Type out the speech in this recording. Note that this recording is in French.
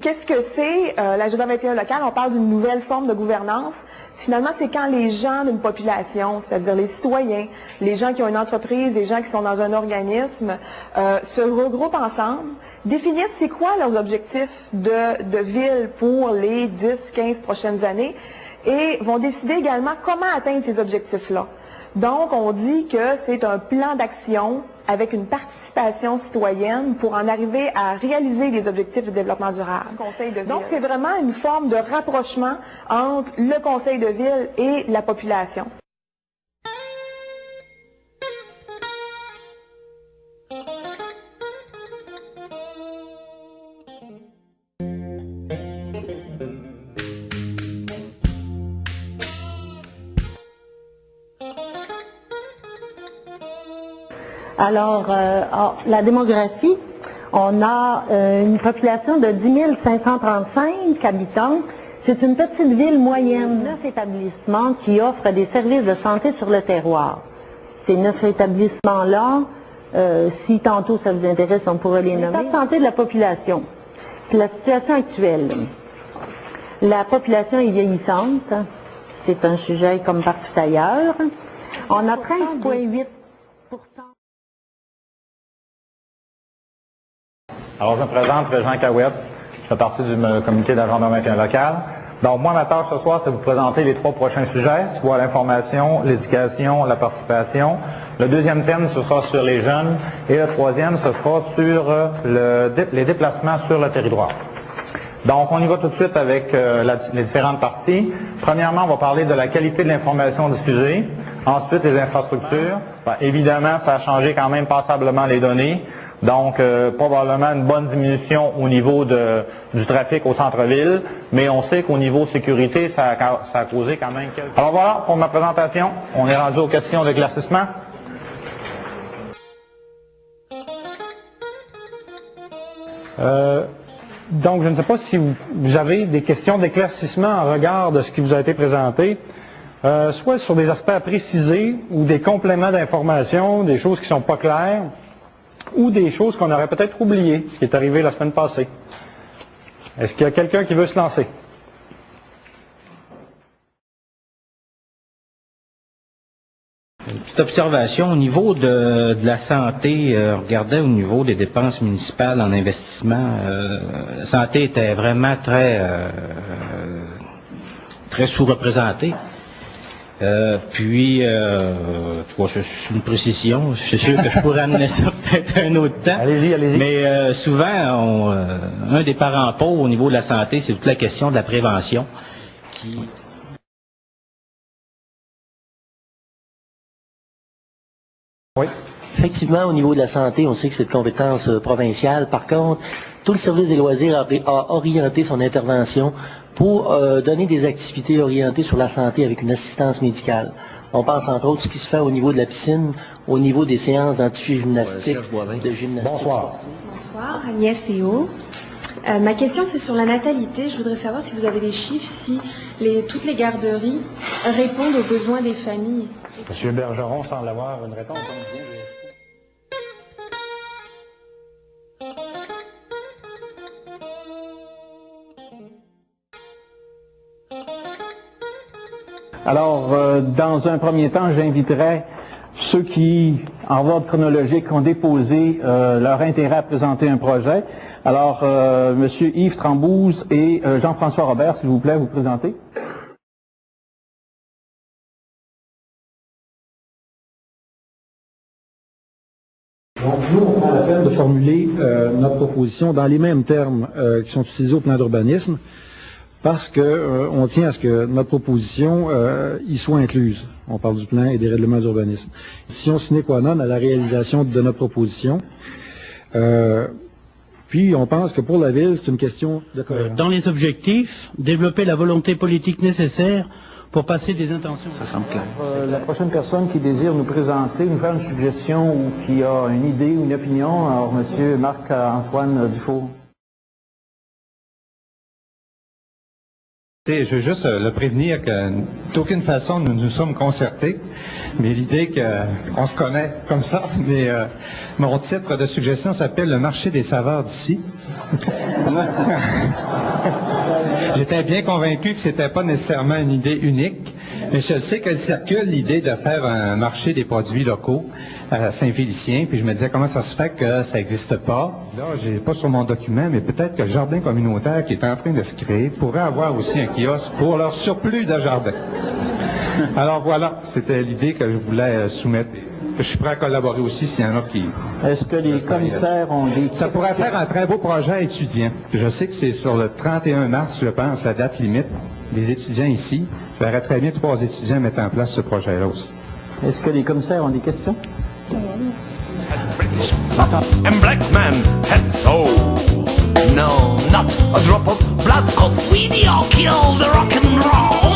Qu'est-ce que c'est l'agenda 21 local? On parle d'une nouvelle forme de gouvernance. Finalement, c'est quand les gens d'une population, c'est-à-dire les citoyens, les gens qui ont une entreprise, les gens qui sont dans un organisme, se regroupent ensemble, définissent c'est quoi leurs objectifs de ville pour les 10, 15 prochaines années et vont décider également comment atteindre ces objectifs-là. Donc, on dit que c'est un plan d'action avec une participation citoyenne pour en arriver à réaliser les objectifs de développement durable. Donc, c'est vraiment une forme de rapprochement entre le conseil de ville et la population. Alors, la démographie, on a une population de 10 535 habitants. C'est une petite ville moyenne, 9 établissements qui offrent des services de santé sur le terroir. Ces 9 établissements-là, si tantôt ça vous intéresse, on pourrait les nommer. L'état de santé de la population, c'est la situation actuelle. La population est vieillissante, c'est un sujet comme partout ailleurs. On a 13,8%. Alors, je me présente, Jean Cahouette, je fais partie du comité d'agenda 21 local. Donc, moi, ma tâche ce soir, c'est de vous présenter les 3 prochains sujets, soit l'information, l'éducation, la participation. Le deuxième thème, ce sera sur les jeunes. Et le troisième, ce sera sur les déplacements sur le territoire. Donc, on y va tout de suite avec les différentes parties. Premièrement, on va parler de la qualité de l'information diffusée. Ensuite, les infrastructures. Ben, évidemment, ça a changé quand même passablement les données. Donc, probablement une bonne diminution au niveau du trafic au centre-ville, mais on sait qu'au niveau sécurité, ça a causé quand même quelques... Alors voilà, pour ma présentation, on est rendu aux questions d'éclaircissement. Donc, je ne sais pas si vous avez des questions d'éclaircissement en regard de ce qui vous a été présenté, soit sur des aspects à préciser ou des compléments d'information, des choses qui ne sont pas claires, ou des choses qu'on aurait peut-être oubliées, ce qui est arrivé la semaine passée. Est-ce qu'il y a quelqu'un qui veut se lancer? Une petite observation au niveau de la santé, regardez au niveau des dépenses municipales en investissement, la santé était vraiment très sous-représentée. Puis, c'est une précision, je suis sûr que je pourrais amener ça peut-être un autre temps. Allez-y, allez-y. Mais souvent, un des parents pauvres au niveau de la santé, c'est toute la question de la prévention. Oui. Effectivement, au niveau de la santé, on sait que c'est de compétence provinciale. Par contre, tout le service des loisirs a orienté son intervention pour donner des activités orientées sur la santé avec une assistance médicale. On pense entre autres ce qui se fait au niveau de la piscine, au niveau des séances d'antigymnastique, de gymnastique sportive. Bonsoir, Agnès Théo. Ma question, c'est sur la natalité. Je voudrais savoir si vous avez des chiffres, si toutes les garderies répondent aux besoins des familles. Monsieur Bergeron semble avoir une réponse. Alors, dans un premier temps, j'inviterai ceux qui, en ordre chronologique, ont déposé leur intérêt à présenter un projet. Alors, Monsieur Yves Trambouze et Jean-François Robert, s'il vous plaît, vous présentez. Donc, nous, on prend la peine de formuler notre proposition dans les mêmes termes qui sont utilisés au plan d'urbanisme. parce que on tient à ce que notre proposition y soit incluse. On parle du plan et des règlements d'urbanisme. Condition sine qua non à la réalisation de notre proposition. Puis on pense que pour la ville, c'est une question de cohérence. Dans les objectifs, développer la volonté politique nécessaire pour passer des intentions. Ça semble clair. La prochaine personne qui désire nous présenter, nous faire une suggestion ou qui a une idée ou une opinion, alors M. Marc-Antoine Dufault. Je veux juste le prévenir que d'aucune façon nous nous sommes concertés, mais l'idée qu'on se connaît comme ça, mais mon titre de suggestion s'appelle « Le marché des saveurs d'ici ». J'étais bien convaincu que c'était pas nécessairement une idée unique, mais je sais qu'elle circule l'idée de faire un marché des produits locaux à Saint-Félicien, puis je me disais comment ça se fait que ça n'existe pas. Là, j'ai pas sur mon document, mais peut-être que le jardin communautaire qui est en train de se créer pourrait avoir aussi un kiosque pour leur surplus de jardin. Alors voilà, c'était l'idée que je voulais soumettre. Je suis prêt à collaborer aussi s'il y en a qui... Est-ce que les commissaires ont des... Ça pourrait faire un très beau projet étudiant. Je sais que c'est sur le 31 mars, je pense, la date limite des étudiants ici. Je verrais très bien 3 étudiants mettre en place ce projet-là aussi. Est-ce que les commissaires ont des questions? And black man had soul. No, not a drop of blood, 'cause we all killed the rock and roll.